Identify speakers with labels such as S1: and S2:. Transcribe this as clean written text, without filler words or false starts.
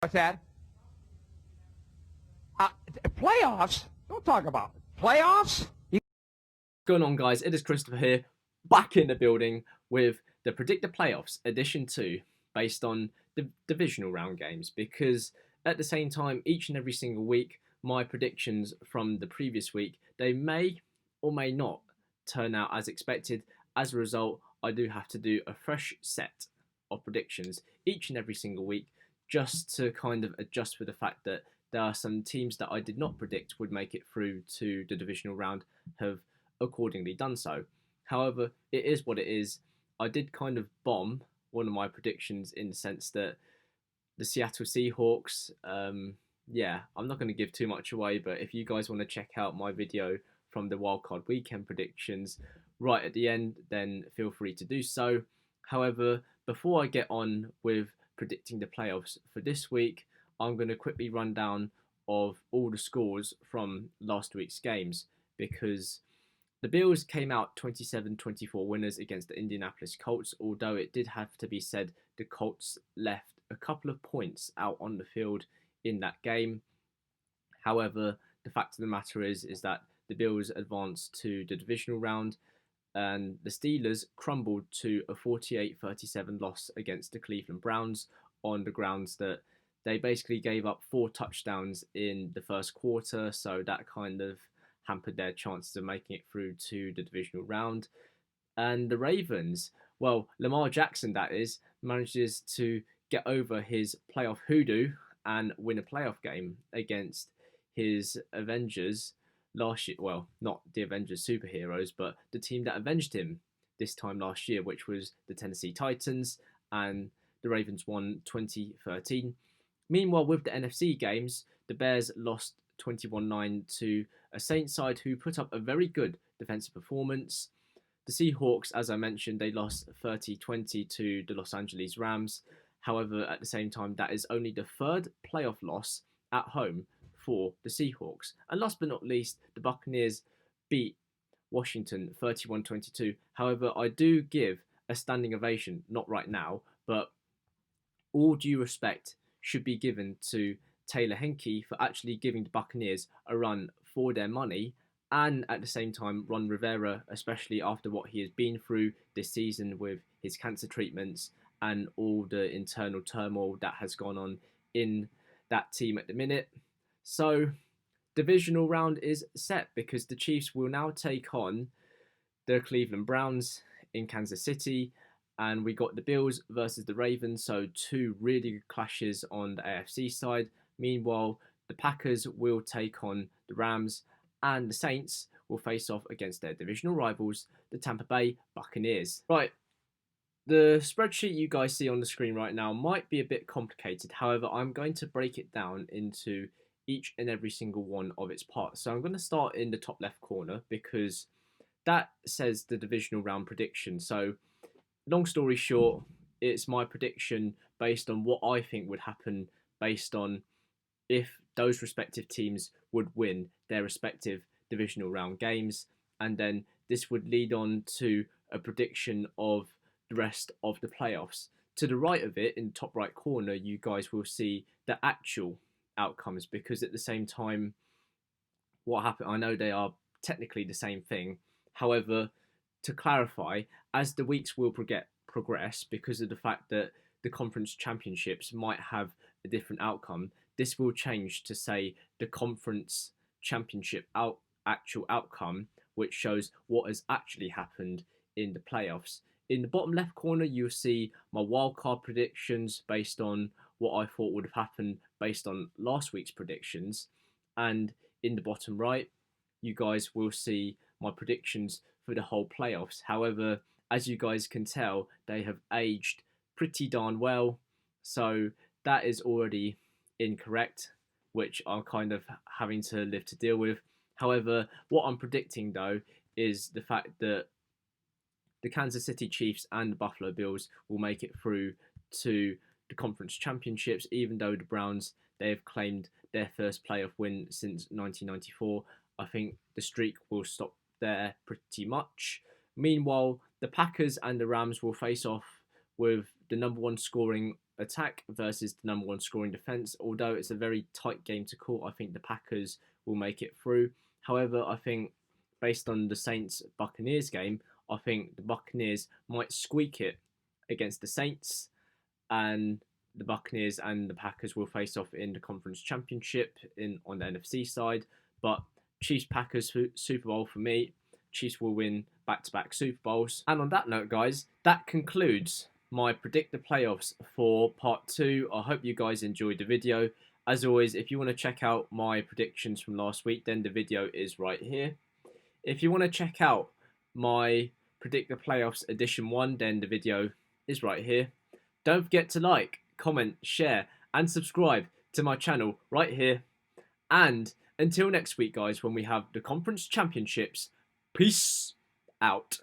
S1: What's that? Playoffs? Don't talk about it. Playoffs?
S2: What's going on, guys? It is Christopher here, back in the building with the Predict the Playoffs Edition 2, based on the divisional round games, because at the same time, each and every single week, my predictions from the previous week, they may or may not turn out as expected. As a result, I do have to do a fresh set of predictions each and every single week, just to kind of adjust for the fact that there are some teams that I did not predict would make it through to the divisional round have accordingly done so. However, it is what it is. I did kind of bomb one of my predictions in the sense that the Seattle Seahawks, I'm not going to give too much away, but if you guys want to check out my video from the wildcard weekend predictions right at the end, then feel free to do so. However, before I get on with predicting the playoffs for this week, I'm going to quickly run down of all the scores from last week's games, because the Bills came out 27-24 winners against the Indianapolis Colts, although it did have to be said the Colts left a couple of points out on the field in that game. However, the fact of the matter is that the Bills advanced to the divisional round, and the Steelers crumbled to a 48-37 loss against the Cleveland Browns on the grounds that they basically gave up 4 touchdowns in the first quarter, so that kind of hampered their chances of making it through to the divisional round. And the Ravens, well, Lamar Jackson, that is, manages to get over his playoff hoodoo and win a playoff game against his Avengers last year. Well, not the Avengers superheroes, but the team that avenged him this time last year, which was the Tennessee Titans, and the Ravens won 2013. Meanwhile, with the NFC games, the Bears lost 21-9 to a Saints side who put up a very good defensive performance. The Seahawks, as I mentioned, they lost 30-20 to the Los Angeles Rams. However, at the same time, that is only the third playoff loss at home for the Seahawks. And last but not least, the Buccaneers beat Washington 31-22. However, I do give a standing ovation, not right now, but all due respect should be given to Taylor Henke for actually giving the Buccaneers a run for their money, and at the same time Ron Rivera, especially after what he has been through this season with his cancer treatments and all the internal turmoil that has gone on in that team at the minute. So divisional round is set, because the Chiefs will now take on the Cleveland Browns in Kansas City, and we got the Bills versus the Ravens, so 2 really good clashes on the AFC side. Meanwhile, the Packers will take on the Rams, and the Saints will face off against their divisional rivals, the Tampa Bay Buccaneers. Right, the spreadsheet you guys see on the screen right now might be a bit complicated. However, I'm going to break it down into each and every single one of its parts. So I'm going to start in the top left corner, because that says the divisional round prediction. So long story short, it's my prediction based on what I think would happen, based on if those respective teams would win their respective divisional round games. And then this would lead on to a prediction of the rest of the playoffs. To the right of it, in the top right corner, you guys will see the actual outcomes, because at the same time, what happened, I know they are technically the same thing. However, to clarify, as the weeks will progress, because of the fact that the conference championships might have a different outcome, this will change to say the conference championship actual outcome, which shows what has actually happened in the playoffs. In the bottom left corner, you'll see my wildcard predictions based on what I thought would have happened based on last week's predictions. And in the bottom right, you guys will see my predictions for the whole playoffs. However, as you guys can tell, they have aged pretty darn well. So that is already incorrect, which I'm kind of having to live to deal with. However, what I'm predicting though is the fact that the Kansas City Chiefs and the Buffalo Bills will make it through to the conference championships, even though the Browns, they have claimed their first playoff win since 1994. I think the streak will stop there pretty much. Meanwhile, the Packers and the Rams will face off with the number one scoring attack versus the number 1 scoring defense. Although it's a very tight game to call, I think the Packers will make it through. However, I think based on the Saints-Buccaneers game, I think the Buccaneers might squeak it against the Saints, and the Buccaneers and the Packers will face off in the conference championship on the NFC side. But Chiefs-Packers Super Bowl for me. Chiefs will win back-to-back Super Bowls. And on that note, guys, that concludes my Predict the Playoffs for part 2. I hope you guys enjoyed the video. As always, if you want to check out my predictions from last week, then the video is right here. If you want to check out my Predict the Playoffs Edition 1, then the video is right here. Don't forget to like, comment, share, and subscribe to my channel right here. And until next week, guys, when we have the conference championships, peace out.